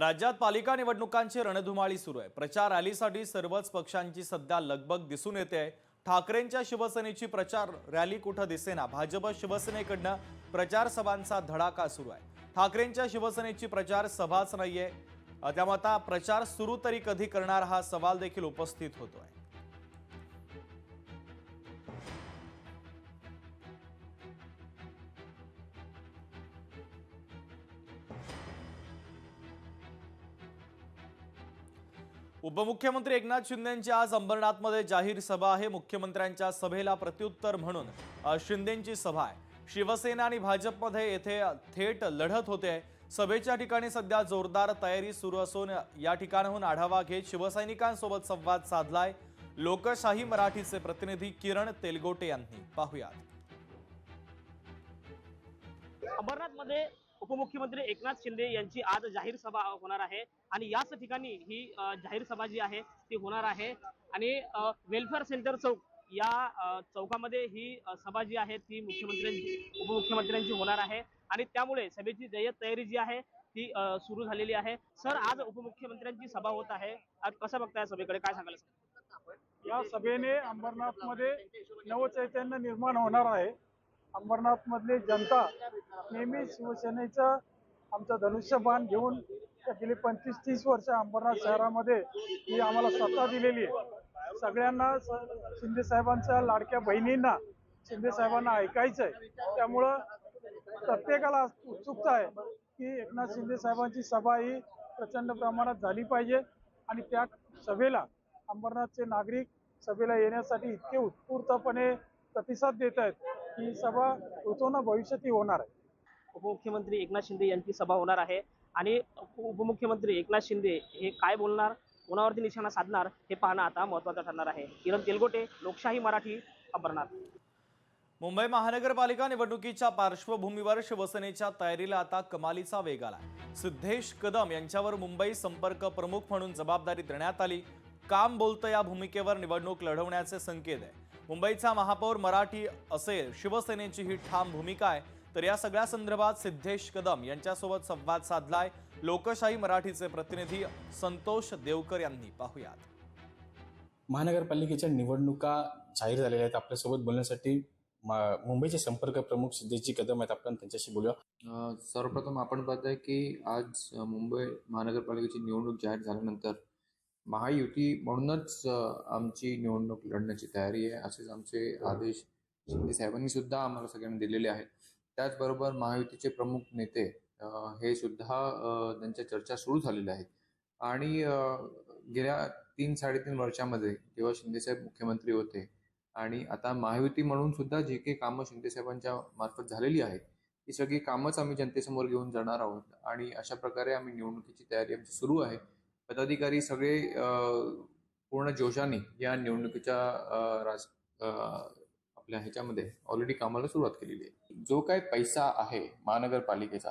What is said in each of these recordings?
राज्यात पालिका निवडणुकांची रणधुमाळी सुरू आहे। प्रचार रॅलीसाठी सर्वच पक्षांची सध्या लगबग दिसून येते। ठाकरेंच्या शिवसेनेची प्रचार रॅली कुठे दिसेना। भाजप शिवसेनेकडनं प्रचार सभांचा धडाका सुरू आहे। ठाकरेंच्या शिवसेनेची प्रचार सभाच नाहीये, त्यामुळे आता प्रचार सुरू तरी कधी करणार हा सवाल देखील उपस्थित होतोय। उपमुख्यमंत्री एकनाथ शिंदेंची आज अंबरनाथमध्ये जाहीर सभा आहे। मुख्यमंत्र्यांच्या सभेला प्रत्युत्तर म्हणून शिंदेंची सभा आहे। शिवसेना आणि भाजपमध्ये येथे थेट लढत होते। सभेच्या ठिकाणी सध्या जोरदार तयारी सुरू असून या ठिकाणाहून आढावा घेत शिवसैनिकांसोबत संवाद साधलाय लोकशाही मराठीचे प्रतिनिधी किरण तेलगोटे यांनी। पाहूयात। अंबरनाथमध्ये उपमुख्यमंत्री एकनाथ शिंदे यांची आज जाहीर सभा होणार आहे आणि याच ठिकाणी ही जाहीर सभा जी आहे ती होणार आहे आणि वेलफेअर सेंटर चौक या चौकामध्ये ही सभा जी आहे ती उपमुख्यमंत्र्यांची होणार आहे आणि त्यामुळे सभेची जय्यत तयारी जी आहे ती सुरू झालेली आहे। सर, आज उपमुख्यमंत्र्यांची सभा होत आहे, आज कसं बघताय सभेकडे, काय सांगाल? या सभेने अंबरनाथमध्ये नवचैतन्य निर्माण होणार आहे। अंबरनाथ मधली जनता नेहमी शिवसेनेचा आमचा धनुष्यबाण घेऊन गेली 25-30 वर्ष अंबरनाथ शहरामध्ये ही आम्हाला सत्ता दिलेली आहे। सगळ्यांना शिंदे साहेबांच्या लाडक्या बहिणींना शिंदे साहेबांना ऐकायचंय, त्यामुळं प्रत्येकाला उत्सुकता आहे की एकनाथ शिंदे साहेबांची सभा ही प्रचंड प्रमाणात झाली पाहिजे आणि त्या सभेला अंबरनाथचे नागरिक सभेला येण्यासाठी इतके उत्स्फूर्तपणे प्रतिसाद देत आहेत की सभा होतो भविष्यात ही होणार आहे। उपमुख्यमंत्री एकनाथ शिंदे यांची सभा होणार आहे आणि उपमुख्यमंत्री एकनाथ शिंदे हे काय बोलणार, कोणावरती निशाणा साधणार हे पाहणं आता महत्त्वाचं ठरणार आहे। किरण तेलगोटे, लोकशाही मराठी, अंबरनाथ। मुंबई महानगरपालिका निवडणुकीच्या पार्श्वभूमीवर शिवसेनेच्या तयारीला आता कमालीचा वेग आलाय। सिद्धेश कदम यांच्यावर मुंबई संपर्क प्रमुख म्हणून जबाबदारी देण्यात आली। काम बोलतं या भूमिकेवर निवडणूक लढवण्याचे संकेत आहे। मुंबईचा महापौर मराठी असेल, शिवसेनेची ही ठाम भूमिका आहे। तर या सगळ्या संदर्भात सिद्धेश कदम यांच्यासोबत संवाद साधलाय लोकशाही मराठीचे प्रतिनिधी संतोष देवकर यांनी। पाहूयात। महानगरपालिकेच्या निवडणुका जाहीर झालेल्या आहेत। आपल्यासोबत बोलण्यासाठी मुंबईचे संपर्क प्रमुख सिद्धेश कदम आहेत, आपण त्यांच्याशी बोलूया। सर्वप्रथम आपण पाहताय की आज मुंबई महानगरपालिकेची निवडणूक जाहीर झाल्यानंतर महायुती म्हणूनच आमची निवडणूक लढण्याची तयारी आहे, असेच आमचे आदेश शिंदे साहेबांनी सुद्धा आम्हाला सगळ्यांना दिलेले आहेत। त्याचबरोबर महायुतीचे प्रमुख नेते हे सुद्धा त्यांच्या चर्चा सुरू झालेल्या आहेत आणि गेल्या 3-3.5 वर्षामध्ये जेव्हा शिंदेसाहेब मुख्यमंत्री होते आणि आता महायुती म्हणून सुद्धा जे काही कामं शिंदेसाहेबांच्या मार्फत झालेली आहेत ही सगळी कामच आम्ही जनतेसमोर घेऊन जाणार आहोत आणि अशा प्रकारे आम्ही निवडणुकीची तयारी आमची सुरू आहे। पदाधिकारी सगळे पूर्ण जोशाने या निवडणुकीच्या आपल्या ह्याच्यामध्ये ऑलरेडी कामाला सुरुवात केलेली आहे। जो काही पैसा आहे महानगरपालिकेचा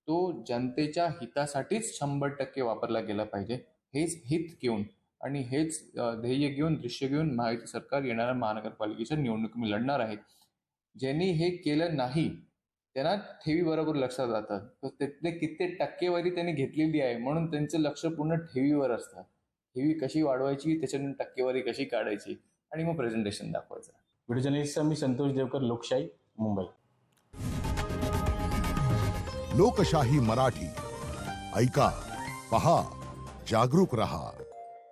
तो जनतेच्या हितासाठीच 100% वापरला गेला पाहिजे, हेच हित घेऊन आणि हेच ध्येय घेऊन, दृश्य घेऊन महायुती सरकार येणाऱ्या महानगरपालिकेच्या निवडणूक मी लढणार आहे। ज्यांनी हे केलं नाही त्यांना ठेवी बरोबर लक्षात जातं, त्यातले किती टक्केवारी त्यांनी घेतलेली आहे म्हणून त्यांचं लक्ष पूर्ण ठेवीवर असतं। ठेवी कशी वाढवायची, त्याच्यानंतर टक्केवारी कशी काढायची आणि मग प्रेझेंटेशन दाखवायचं। व्हिडिओ जर्नलिस्ट मी संतोष देवकर, लोकशाही, मुंबई। लोकशाही मराठी ऐका, पहा, जागरूक रहा।